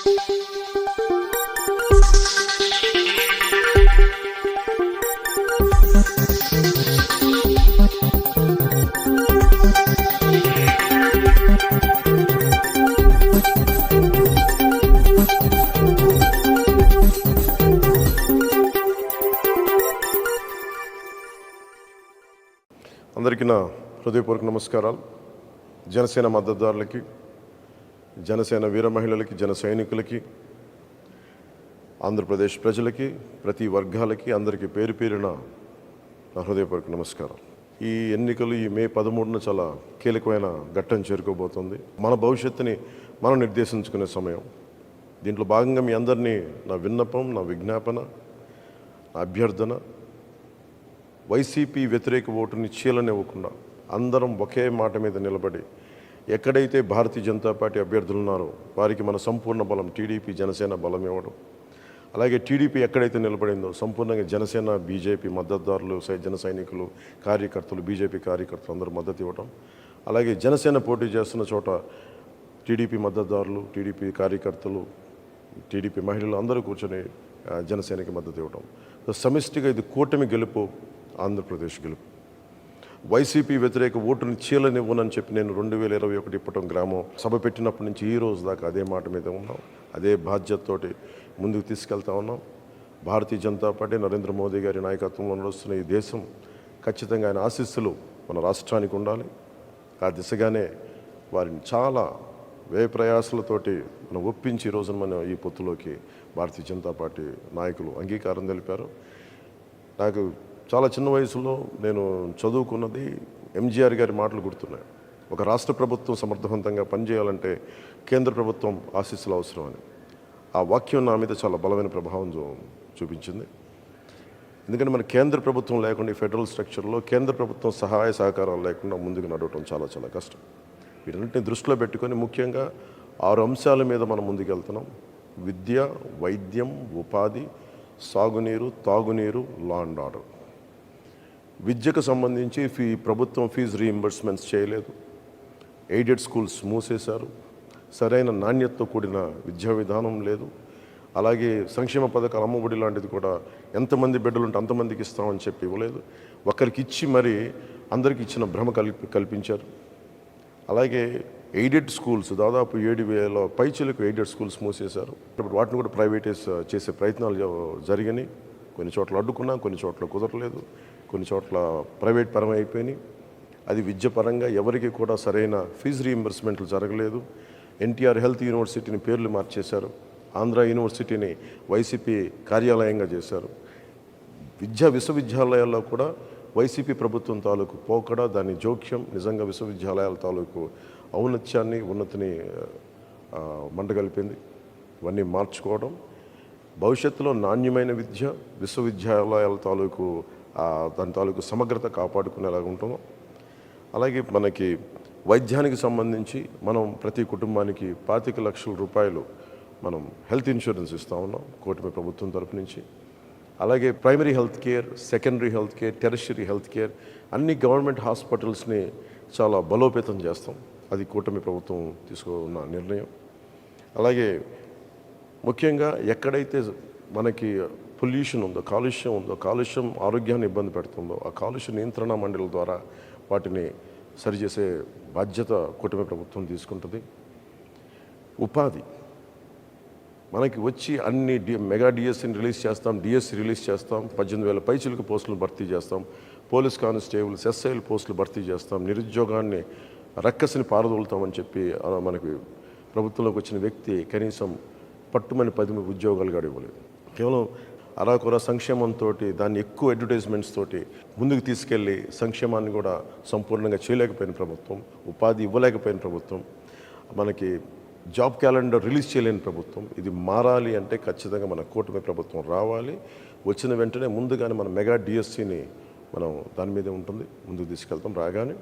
అందరికీ నా హృదయపూర్వక నమస్కారాలు. జనసేన మద్దతుదారులకి, జనసేన వీర మహిళలకి, జన సైనికులకి, ఆంధ్రప్రదేశ్ ప్రజలకి, ప్రతి వర్గాలకి అందరికీ పేరు పేరున నా హృదయపూర్వక నమస్కారాలు. ఈ ఎన్నికలు ఈ మే 13న చాలా కీలకమైన ఘట్టం చేరుకోబోతుంది. మన భవిష్యత్తుని మనం నిర్దేశించుకునే సమయం. దీంట్లో భాగంగా మీ అందరినీ నా విన్నపం, నా విజ్ఞాపన, నా అభ్యర్థన, వైసీపీ వ్యతిరేక ఓటుని చీలనివ్వకుండా అందరం ఒకే మాట మీద నిలబడి ఎక్కడైతే భారతీయ జనతా పార్టీ అభ్యర్థులు ఉన్నారో వారికి మన సంపూర్ణ బలం టీడీపీ, జనసేన బలం ఇవ్వడం. అలాగే టీడీపీ ఎక్కడైతే నిలబడిందో సంపూర్ణంగా జనసేన, బీజేపీ మద్దతుదారులు, జన సైనికులు, కార్యకర్తలు, బీజేపీ కార్యకర్తలు అందరూ మద్దతు ఇవ్వడం. అలాగే జనసేన పోటీ చేస్తున్న చోట టీడీపీ మద్దతుదారులు, టీడీపీ కార్యకర్తలు, టీడీపీ మహిళలు అందరూ కూర్చొని జనసేనకి మద్దతు ఇవ్వడం. సమిష్టిగా ఇది కూటమి గెలుపు, ఆంధ్రప్రదేశ్ గెలుపు. వైసీపీ వ్యతిరేక ఓటుని చీలనివ్వనని చెప్పి నేను 2021 ఇప్పటం గ్రామం సభ పెట్టినప్పటి నుంచి ఈ రోజు దాకా అదే మాట మీద ఉన్నాం. అదే బాధ్యతతోటి ముందుకు తీసుకెళ్తా ఉన్నాం. భారతీయ జనతా పార్టీ నరేంద్ర మోదీ గారి నాయకత్వంలో నడుస్తున్న ఈ దేశం ఖచ్చితంగా ఆయన ఆశీస్సులు మన రాష్ట్రానికి ఉండాలి. ఆ దిశగానే వారిని చాలా వ్యయ ప్రయాసాలతోటి మనం ఒప్పించి ఈ రోజున మనం ఈ పొత్తులోకి భారతీయ జనతా పార్టీ నాయకులు అంగీకారం తెలిపారు. నాకు చాలా చిన్న వయసులో నేను చదువుకున్నది ఎంజీఆర్ గారి మాటలు గుర్తున్నాయి. ఒక రాష్ట్ర ప్రభుత్వం సమర్థవంతంగా పనిచేయాలంటే కేంద్ర ప్రభుత్వం ఆశీస్సులు అవసరం అని. ఆ వాక్యం నా మీద చాలా బలమైన ప్రభావం చూపించింది. ఎందుకంటే మన కేంద్ర ప్రభుత్వం లేకుండా ఈ ఫెడరల్ స్ట్రక్చర్లో కేంద్ర ప్రభుత్వం సహాయ సహకారాలు లేకుండా ముందుకు నడవటం చాలా చాలా కష్టం. వీటన్నిటిని దృష్టిలో పెట్టుకొని ముఖ్యంగా 6 అంశాల మీద మనం ముందుకెళ్తున్నాం. విద్య, వైద్యం, ఉపాధి, సాగునీరు, తాగునీరు, లా అండ్ ఆర్డర్. విద్యకు సంబంధించి ప్రభుత్వం ఫీజు రీయింబర్స్మెంట్స్ చేయలేదు. ఎయిడెడ్ స్కూల్స్ మూసేశారు. సరైన నాణ్యతతో కూడిన విద్యా విధానం లేదు. అలాగే సంక్షేమ పథకాలు, అమ్మఒడి లాంటిది కూడా ఎంతమంది బిడ్డలు ఉంటే అంతమందికి ఇస్తామని చెప్పి ఇవ్వలేదు. ఒకరికి ఇచ్చి మరి అందరికి ఇచ్చిన భ్రమ కల్పించారు. అలాగే ఎయిడెడ్ స్కూల్స్ దాదాపు 7,000 పైచీలకు ఎయిడెడ్ స్కూల్స్ మూసేశారు. ఇప్పుడు వాటిని కూడా ప్రైవేటైజ్ చేసే ప్రయత్నాలు జరిగినాయి. కొన్ని చోట్ల అడ్డుకున్నా, కొన్ని చోట్ల కుదరలేదు, కొన్ని చోట్ల ప్రైవేట్ పరం అయిపోయినాయి. అది విద్య పరంగా ఎవరికి కూడా సరైన ఫీజు రీయింబర్స్మెంట్లు జరగలేదు. ఎన్టీఆర్ హెల్త్ యూనివర్సిటీని పేర్లు మార్చేశారు. ఆంధ్ర యూనివర్సిటీని వైసీపీ కార్యాలయంగా చేశారు. విశ్వవిద్యాలయాల్లో కూడా వైసీపీ ప్రభుత్వం తాలూకు పోకడ, దాని జోక్యం నిజంగా విశ్వవిద్యాలయాల తాలూకు ఔన్నత్యాన్ని, ఉన్నతిని మంటగలిపింది. ఇవన్నీ మార్చుకోవడం, భవిష్యత్తులో నాణ్యమైన విద్య, విశ్వవిద్యాలయాల తాలూకు దాని తాలూకు సమగ్రత కాపాడుకునేలాగా ఉంటాము. అలాగే మనకి వైద్యానికి సంబంధించి మనం ప్రతి కుటుంబానికి 25 లక్షల రూపాయలు మనం హెల్త్ ఇన్సూరెన్స్ ఇస్తూ ఉన్నాం కూటమి ప్రభుత్వం తరపు నుంచి. అలాగే primary health care, secondary health care, tertiary health care అన్ని గవర్నమెంట్ హాస్పిటల్స్ని చాలా బలోపేతం చేస్తాం. అది కూటమి ప్రభుత్వం తీసుకున్న నిర్ణయం. అలాగే ముఖ్యంగా ఎక్కడైతే మనకి పొల్యూషన్ ఉందో, కాలుష్యం ఆరోగ్యాన్ని ఇబ్బంది పెడుతుందో ఆ కాలుష్య నియంత్రణ మండలి ద్వారా వాటిని సరిచేసే బాధ్యత కూటమి ప్రభుత్వం తీసుకుంటుంది. ఉపాధి మనకి వచ్చి అన్ని మెగా డిఎస్సిని రిలీజ్ చేస్తాం, డిఎస్సి రిలీజ్ చేస్తాం, 18,000 పైచిలకు పోస్టులు భర్తీ చేస్తాం, పోలీస్ కానిస్టేబుల్స్, ఎస్ఐలు పోస్టులు భర్తీ చేస్తాం, నిరుద్యోగాన్ని రక్కసిని పారదోలుతామని చెప్పి మనకి ప్రభుత్వంలోకి వచ్చిన వ్యక్తి కనీసం పట్టుమని 10 ఉద్యోగాలు కూడా ఇవ్వలేదు. కేవలం అరాకొర సంక్షేమంతో, దాన్ని ఎక్కువ అడ్వర్టైజ్మెంట్స్ తోటి ముందుకు తీసుకెళ్ళి సంక్షేమాన్ని కూడా సంపూర్ణంగా చేయలేకపోయిన ప్రభుత్వం, ఉపాధి ఇవ్వలేకపోయిన ప్రభుత్వం, మనకి జాబ్ క్యాలెండర్ రిలీజ్ చేయలేని ప్రభుత్వం. ఇది మారాలి అంటే ఖచ్చితంగా మన కూటమి ప్రభుత్వం రావాలి. వచ్చిన వెంటనే ముందుగానే మన మెగా డిఎస్సిని మనం దాని మీదే ఉంటుంది, ముందుకు తీసుకెళ్తాం రాగానే.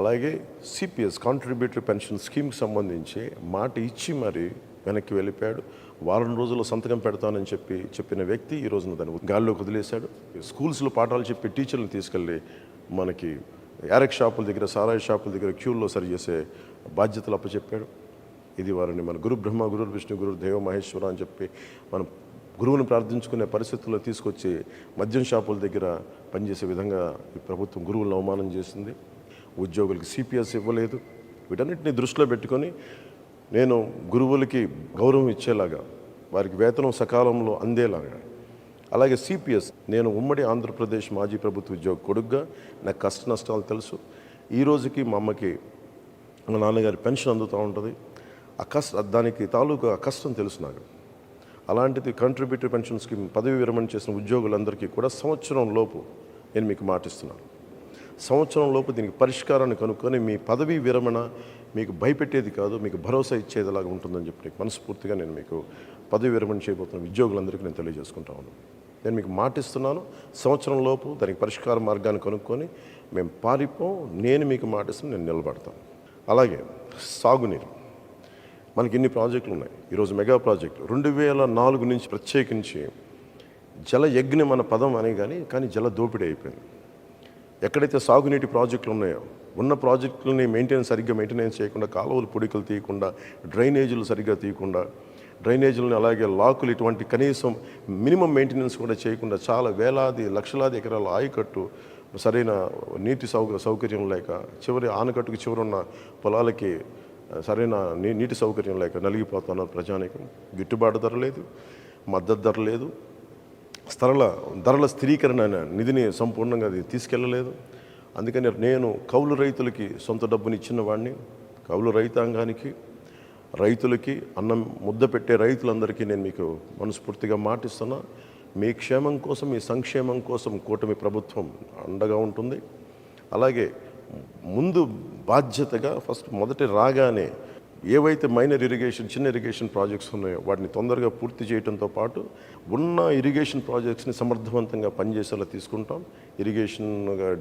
అలాగే సిపిఎస్ కాంట్రిబ్యూటరీ పెన్షన్ స్కీమ్కి సంబంధించి మాట ఇచ్చి మరి వెనక్కి వెళ్ళిపోయాడు. వారం రోజుల్లో సంతకం పెడతానని చెప్పిన వ్యక్తి ఈ రోజున దాన్ని గాల్లోకి వదిలేశాడు. స్కూల్స్లో పాఠాలు చెప్పి టీచర్లను తీసుకెళ్ళి మనకి యారెక్ షాపుల దగ్గర, సారాయి షాపుల దగ్గర క్యూల్లో సరిచేసే బాధ్యతలు అప్పచెప్పాడు. ఇది వారిని మన గురు బ్రహ్మ, గురు విష్ణు, గురు దేవ మహేశ్వర అని చెప్పి మనం గురువుని ప్రార్థించుకునే పరిస్థితుల్లో తీసుకొచ్చి మద్యం షాపుల దగ్గర పనిచేసే విధంగా ఈ ప్రభుత్వం గురువులను అవమానం చేసింది. ఉద్యోగులకి సిపిఎస్ ఇవ్వలేదు. వీటన్నిటిని దృష్టిలో పెట్టుకొని నేను గురువులకి గౌరవం ఇచ్చేలాగా, వారికి వేతనం సకాలంలో అందేలాగా, అలాగే సిపిఎస్, నేను ఉమ్మడి ఆంధ్రప్రదేశ్ మాజీ ప్రభుత్వ ఉద్యోగ కొడుగ్గా నాకు కష్ట నష్టాలు తెలుసు. ఈ రోజుకి మా అమ్మకి మా నాన్నగారి పెన్షన్ అందుతూ ఉంటుంది. దానికి తాలూకు ఆ కష్టం తెలుసు నాకు. అలాంటిది కంట్రిబ్యూటరీ పెన్షన్ స్కీమ్ పదవి విరమణ చేసిన ఉద్యోగులందరికీ కూడా సంవత్సరం లోపు నేను మీకు మాటిస్తున్నాను. సంవత్సరం లోపు దీనికి పరిష్కారాన్ని కనుక్కొని మీ పదవీ విరమణ మీకు భయపెట్టేది కాదు, మీకు భరోసా ఇచ్చేదిలాగా ఉంటుందని చెప్పి మనస్ఫూర్తిగా నేను మీకు పదవి విరమణ చేయబోతున్న ఉద్యోగులందరికీ నేను తెలియజేసుకుంటా ఉన్నాను. నేను మీకు మాటిస్తున్నాను, సంవత్సరం లోపు దానికి పరిష్కార మార్గాన్ని కనుక్కొని మేము పారిపోం. నేను మీకు మాటిస్తున్నాను, నేను నిలబడతాను. అలాగే సాగునీరు, మనకి ఇన్ని ప్రాజెక్టులు ఉన్నాయి. ఈరోజు మెగా ప్రాజెక్టు 2004 నుంచి ప్రత్యేకించి జల యజ్ఞం మన పదం అని కానీ జల దోపిడీ అయిపోయింది. ఎక్కడైతే సాగునీటి ప్రాజెక్టులు ఉన్నాయో ఉన్న ప్రాజెక్టులని సరిగ్గా మెయింటెనెన్స్ చేయకుండా, కాలువలు పొడికలు తీయకుండా, డ్రైనేజీలు సరిగ్గా తీయకుండా, డ్రైనేజీలను అలాగే లాకులు ఇటువంటి కనీసం మినిమం మెయింటెనెన్స్ కూడా చేయకుండా చాలా వేలాది లక్షలాది ఎకరాల ఆయకట్టు సరైన నీటి సౌకర్యం లేక, చివరి ఆనకట్టుకు చివరున్న పొలాలకి సరైన నీటి సౌకర్యం లేక నలిగిపోతున్నారు ప్రజానీకం. గిట్టుబాటు ధర లేదు, మద్దతు ధర లేదు, ధరల స్థిరీకరణ నిధిని సంపూర్ణంగా అది తీసుకెళ్ళలేదు. అందుకని నేను కౌలు రైతులకి సొంత డబ్బుని ఇచ్చిన వాడిని, కౌలు రైతాంగానికి, రైతులకి, అన్నం ముద్ద పెట్టే రైతులందరికీ నేను మీకు మనస్ఫూర్తిగా మాటిస్తున్నా. మీ క్షేమం కోసం, మీ సంక్షేమం కోసం కూటమి ప్రభుత్వం అండగా ఉంటుంది. అలాగే ముందు బాధ్యతగా మొదటి రాగానే ఏవైతే మైనర్ ఇరిగేషన్, చిన్న ఇరిగేషన్ ప్రాజెక్ట్స్ ఉన్నాయో వాటిని తొందరగా పూర్తి చేయడంతో పాటు ఉన్న ఇరిగేషన్ ప్రాజెక్ట్స్ని సమర్థవంతంగా పనిచేసేలా తీసుకుంటాం. ఇరిగేషన్,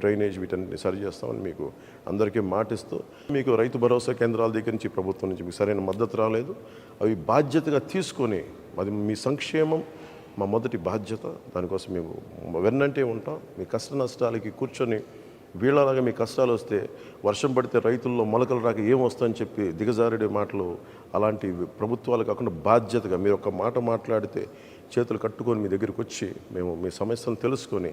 డ్రైనేజ్ వీటన్నిటిని సరి చేస్తామని మీకు అందరికీ మాటిస్తూ, మీకు రైతు భరోసా కేంద్రాల దగ్గర నుంచి ప్రభుత్వం నుంచి మీకు సరైన మద్దతు రాలేదు. అవి బాధ్యతగా తీసుకొని అది మీ సంక్షేమం మా మొదటి బాధ్యత. దానికోసం మేము వెన్నంటే ఉంటాం. మీ కష్ట నష్టాలకి కూర్చొని వీళ్ళలాగా మీ కష్టాలు వస్తే వర్షం పడితే రైతుల్లో మొలకలు రాక ఏమొస్తుందని చెప్పి దిగజారుడే మాటలు అలాంటి ప్రభుత్వాలు కాకుండా బాధ్యతగా మీరు ఒక మాట మాట్లాడితే చేతులు కట్టుకొని మీ దగ్గరికి వచ్చి మేము మీ సమస్యలను తెలుసుకొని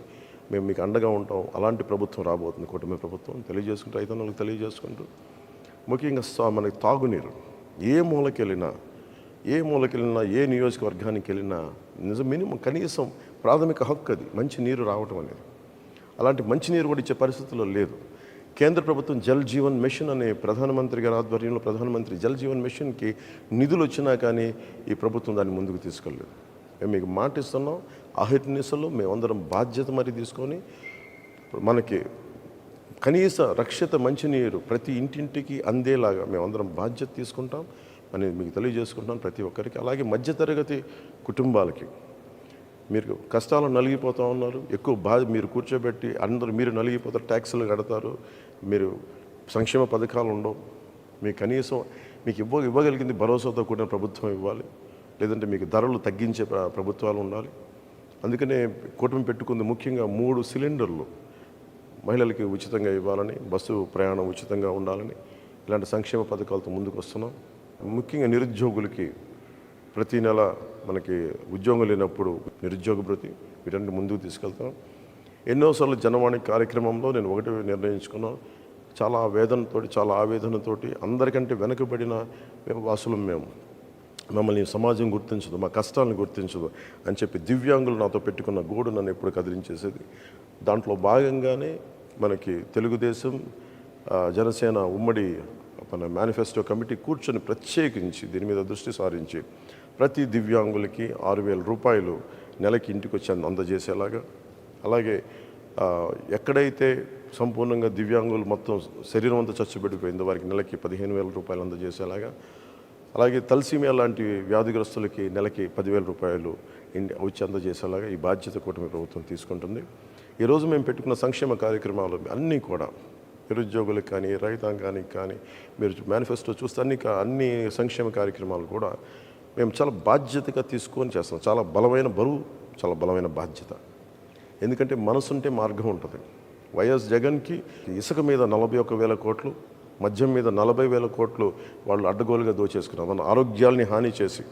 మేము మీకు అండగా ఉంటాం. అలాంటి ప్రభుత్వం రాబోతుంది కూటమి ప్రభుత్వం. తెలియజేసుకుంటూ రైతన్నలకు తెలియజేసుకుంటూ ముఖ్యంగా మనకి తాగునీరు ఏ మూలకెళ్ళినా, ఏ నియోజకవర్గానికి వెళ్ళినా మినిమం కనీసం ప్రాథమిక హక్కు అది, మంచి నీరు రావటం అనేది. అలాంటి మంచినీరు కూడా ఇచ్చే పరిస్థితుల్లో లేదు. కేంద్ర ప్రభుత్వం జల్ జీవన్ మిషన్ అనే ప్రధానమంత్రి గారి ఆధ్వర్యంలో ప్రధానమంత్రి జల్ జీవన్ మిషన్కి నిధులు వచ్చినా కానీ ఈ ప్రభుత్వం దాన్ని ముందుకు తీసుకెళ్ళలేదు. మేము మీకు మాటిస్తున్నాం, అహిర్నిశలు మేమందరం బాధ్యత మరి తీసుకొని మనకి కనీస రక్షిత మంచినీరు ప్రతి ఇంటింటికి అందేలాగా మేమందరం బాధ్యత తీసుకుంటాం అని మీకు తెలియజేసుకుంటాం ప్రతి ఒక్కరికి. అలాగే మధ్యతరగతి కుటుంబాలకి మీరు కష్టాలు నలిగిపోతూ ఉన్నారు, ఎక్కువ మీరు కూర్చోబెట్టి అందరూ మీరు నలిగిపోతారు, ట్యాక్సులు కడతారు, మీరు సంక్షేమ పథకాలు ఉండవు. మీకు కనీసం మీకు ఇవ్వగలిగింది భరోసాతో కూడిన ప్రభుత్వం ఇవ్వాలి, లేదంటే మీకు ధరలు తగ్గించే ప్రభుత్వాలు ఉండాలి. అందుకనే కూటమి పెట్టుకుంది ముఖ్యంగా 3 సిలిండర్లు మహిళలకి ఉచితంగా ఇవ్వాలని, బస్సు ప్రయాణం ఉచితంగా ఉండాలని, ఇలాంటి సంక్షేమ పథకాలతో ముందుకు వస్తున్నాం. ముఖ్యంగా నిరుద్యోగులకి ప్రతి నెల మనకి ఉద్యోగం లేనప్పుడు నిరుద్యోగ భృతి వీటన్ని ముందుకు తీసుకెళ్తాం. ఎన్నోసార్లు జనవాణి కార్యక్రమంలో నేను ఒకటి నిర్ణయించుకున్నాను, చాలా వేదనతోటి, చాలా ఆవేదనతోటి, అందరికంటే వెనకబడిన వాసులం మేము, మమ్మల్ని సమాజం గుర్తించదు, మా కష్టాలను గుర్తించదు అని చెప్పి దివ్యాంగులు నాతో పెట్టుకున్న గోడు నన్ను ఎప్పుడు కదిలించేసేది. దాంట్లో భాగంగానే మనకి తెలుగుదేశం, జనసేన ఉమ్మడి మన మేనిఫెస్టో కమిటీ కూర్చొని ప్రత్యేకించి దీని మీద దృష్టి సారించి ప్రతి దివ్యాంగులకి 6,000 రూపాయలు నెలకి ఇంటికి వచ్చి అందజేసేలాగా, అలాగే ఎక్కడైతే సంపూర్ణంగా దివ్యాంగులు మొత్తం శరీరం అంతా చచ్చుబడిపోయిందో వారికి నెలకి 15,000 రూపాయలు అందజేసేలాగా, అలాగే తలసీమియా లాంటి వ్యాధిగ్రస్తులకి నెలకి 10,000 రూపాయలు వచ్చి అందజేసేలాగా ఈ బాధ్యత కూటమి ప్రభుత్వం తీసుకుంటుంది. ఈరోజు మేము పెట్టుకున్న సంక్షేమ కార్యక్రమాలు అన్నీ కూడా నిరుద్యోగులకు కానీ, రైతాంగానికి కానీ, మీరు మేనిఫెస్టో చూస్తే అన్ని సంక్షేమ కార్యక్రమాలు కూడా మేము చాలా బాధ్యతగా తీసుకొని చేస్తాం. చాలా బలమైన బరువు, చాలా బలమైన బాధ్యత. ఎందుకంటే మనసుంటే మార్గం ఉంటుంది. వైఎస్ జగన్కి ఇసుక మీద 41,000 కోట్లు, మద్యం మీద 40,000 కోట్లు వాళ్ళు అడ్డగోలుగా దోచేసుకున్నారు. మన ఆరోగ్యాల్ని హాని చేసి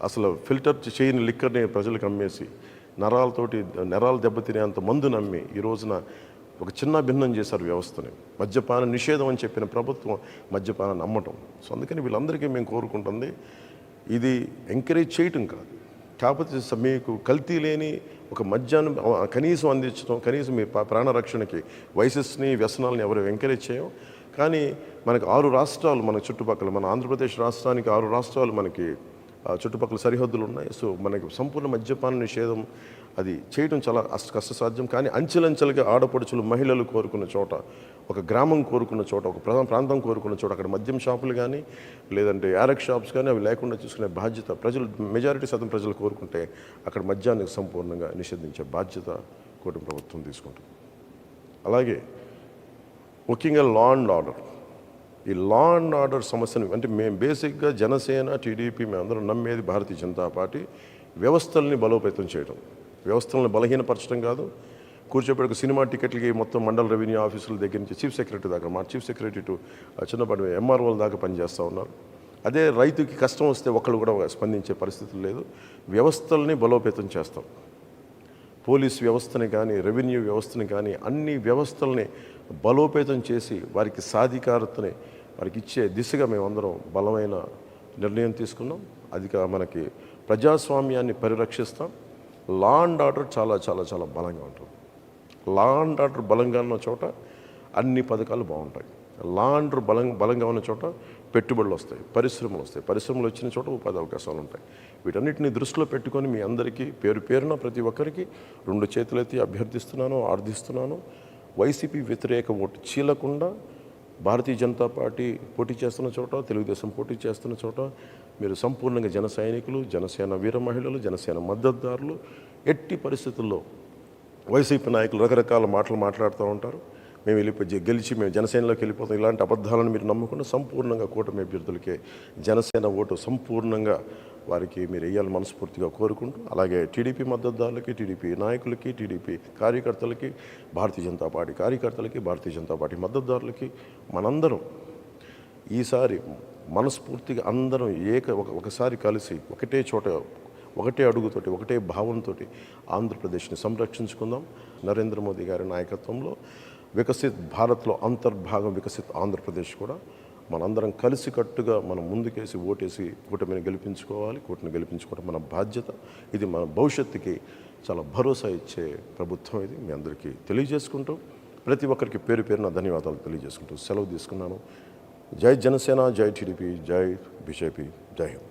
అసలు ఫిల్టర్ చేయని లిక్కర్ని ప్రజలకు అమ్మేసి నరాలు దెబ్బతినేంత మందు నమ్మి ఈ రోజున ఒక చిన్న భిన్నం చేశారు వ్యవస్థని. మద్యపాన నిషేధం అని చెప్పిన ప్రభుత్వం మద్యపానాన్ని అమ్మటం. సో అందుకని వీళ్ళందరికీ మేము కోరుకుంటుంది ఇది ఎంకరేజ్ చేయటం కాదు, కాకపోతే మీకు కల్తీ లేని ఒక మద్యాన్ని కనీసం అందించడం, కనీసం మీ ప్రాణరక్షణకి వయసెస్ని వ్యసనాలని ఎవరు ఎంకరేజ్ చేయం. కానీ మనకు 6 రాష్ట్రాలు మన చుట్టుపక్కల, మన ఆంధ్రప్రదేశ్ రాష్ట్రానికి 6 రాష్ట్రాలు మనకి చుట్టుపక్కల సరిహద్దులు ఉన్నాయి. సో మనకి సంపూర్ణ మద్యపాన నిషేధం అది చేయడం చాలా కష్టసాధ్యం. కానీ అంచెలంచెలుగా ఆడపడుచులు, మహిళలు కోరుకున్న చోట, ఒక గ్రామం కోరుకున్న చోట, ఒక ప్రాంతం కోరుకున్న చోట అక్కడ మద్యం షాపులు కానీ లేదంటే యారక్ షాప్స్ కానీ అవి లేకుండా చూసుకునే బాధ్యత ప్రజలు, మెజారిటీ శాతం ప్రజలు కోరుకుంటే అక్కడ మద్యాన్ని సంపూర్ణంగా నిషేధించే బాధ్యత కూటమి ప్రభుత్వం తీసుకుంటుంది. అలాగే ముఖ్యంగా లా అండ్ ఆర్డర్, ఈ లా అండ్ ఆర్డర్ సమస్యను అంటే మేము బేసిక్గా జనసేన, టీడీపీ మేమందరం నమ్మేది భారతీయ జనతా పార్టీ వ్యవస్థల్ని బలోపేతం చేయడం, వ్యవస్థలను బలహీనపరచడం కాదు. కూర్చోబెట్టుకు సినిమా టికెట్లకి మొత్తం మండల రెవెన్యూ ఆఫీసుల దగ్గర నుంచి చీఫ్ సెక్రటరీ దాకా, మా చీఫ్ సెక్రటరీ టు చిన్నపాటి ఎంఆర్ఓల దాకా పనిచేస్తూ ఉన్నారు. అదే రైతుకి కష్టం వస్తే ఒకళ్ళు కూడా స్పందించే పరిస్థితులు లేదు. వ్యవస్థల్ని బలోపేతం చేస్తాం. పోలీస్ వ్యవస్థని కానీ, రెవెన్యూ వ్యవస్థని కానీ, అన్ని వ్యవస్థల్ని బలోపేతం చేసి వారికి సాధికారతని వారికి ఇచ్చే దిశగా మేమందరం బలమైన నిర్ణయం తీసుకున్నాం. అది మనకి ప్రజాస్వామ్యాన్ని పరిరక్షిస్తాం. లా అండ్ ఆర్డర్ చాలా చాలా చాలా బలంగా ఉంటుంది. లా అండ్ ఆర్డర్ బలంగా ఉన్న చోట అన్ని పథకాలు బాగుంటాయి. లా అండ్ ఆర్డర్ బలంగా ఉన్న చోట పెట్టుబడులు వస్తాయి, పరిశ్రమలు వస్తాయి, పరిశ్రమలు వచ్చిన చోట ఉపాధి అవకాశాలు ఉంటాయి. వీటన్నిటిని దృష్టిలో పెట్టుకొని మీ అందరికీ పేరున ప్రతి ఒక్కరికి 2 చేతులెత్తి అభ్యర్థిస్తున్నాను, ఆర్థిస్తున్నాను. వైసీపీ వ్యతిరేక ఓటు చీలకుండా భారతీయ జనతా పార్టీ పోటీ చేస్తున్న చోట, తెలుగుదేశం పోటీ చేస్తున్న చోట మీరు సంపూర్ణంగా జన సైనికులు, జనసేన వీర మహిళలు, జనసేన మద్దతుదారులు. ఎట్టి పరిస్థితుల్లో వైసీపీ నాయకులు రకరకాల మాటలు మాట్లాడుతూ ఉంటారు. మేము గెలిచి మేము జనసేనలోకి వెళ్ళిపోతాం, ఇలాంటి అబద్ధాలను మీరు నమ్మకుండా సంపూర్ణంగా కూటమి అభ్యర్థులకే జనసేన ఓటు సంపూర్ణంగా వారికి మీరు వేయాలని మనస్ఫూర్తిగా కోరుకుంటూ, అలాగే టీడీపీ మద్దతుదారులకి, టీడీపీ నాయకులకి, టీడీపీ కార్యకర్తలకి, భారతీయ జనతా పార్టీ కార్యకర్తలకి, భారతీయ జనతా పార్టీ మద్దతుదారులకి మనందరం ఈసారి మనస్ఫూర్తిగా అందరం ఒకసారి కలిసి ఒకటే చోట, ఒకటే అడుగుతోటి, ఒకటే భావంతో ఆంధ్రప్రదేశ్ని సంరక్షించుకుందాం. నరేంద్ర మోదీ గారి నాయకత్వంలో వికసిత్ భారత్లో అంతర్భాగం వికసిత్ ఆంధ్రప్రదేశ్ కూడా మనందరం కలిసికట్టుగా మనం ముందుకేసి ఓటేసి కూటమిని గెలిపించుకోవాలి. కూటమిని గెలిపించుకోవడం మన బాధ్యత. ఇది మన భవిష్యత్తుకి చాలా భరోసా ఇచ్చే ప్రభుత్వం. ఇది మీ అందరికీ తెలియజేసుకుంటూ, ప్రతి ఒక్కరికి పేరున ధన్యవాదాలు తెలియజేసుకుంటూ సెలవు తీసుకున్నాను. జై జనసేన, జై టీడీపీ, జై బీజేపీ, జై హింద్.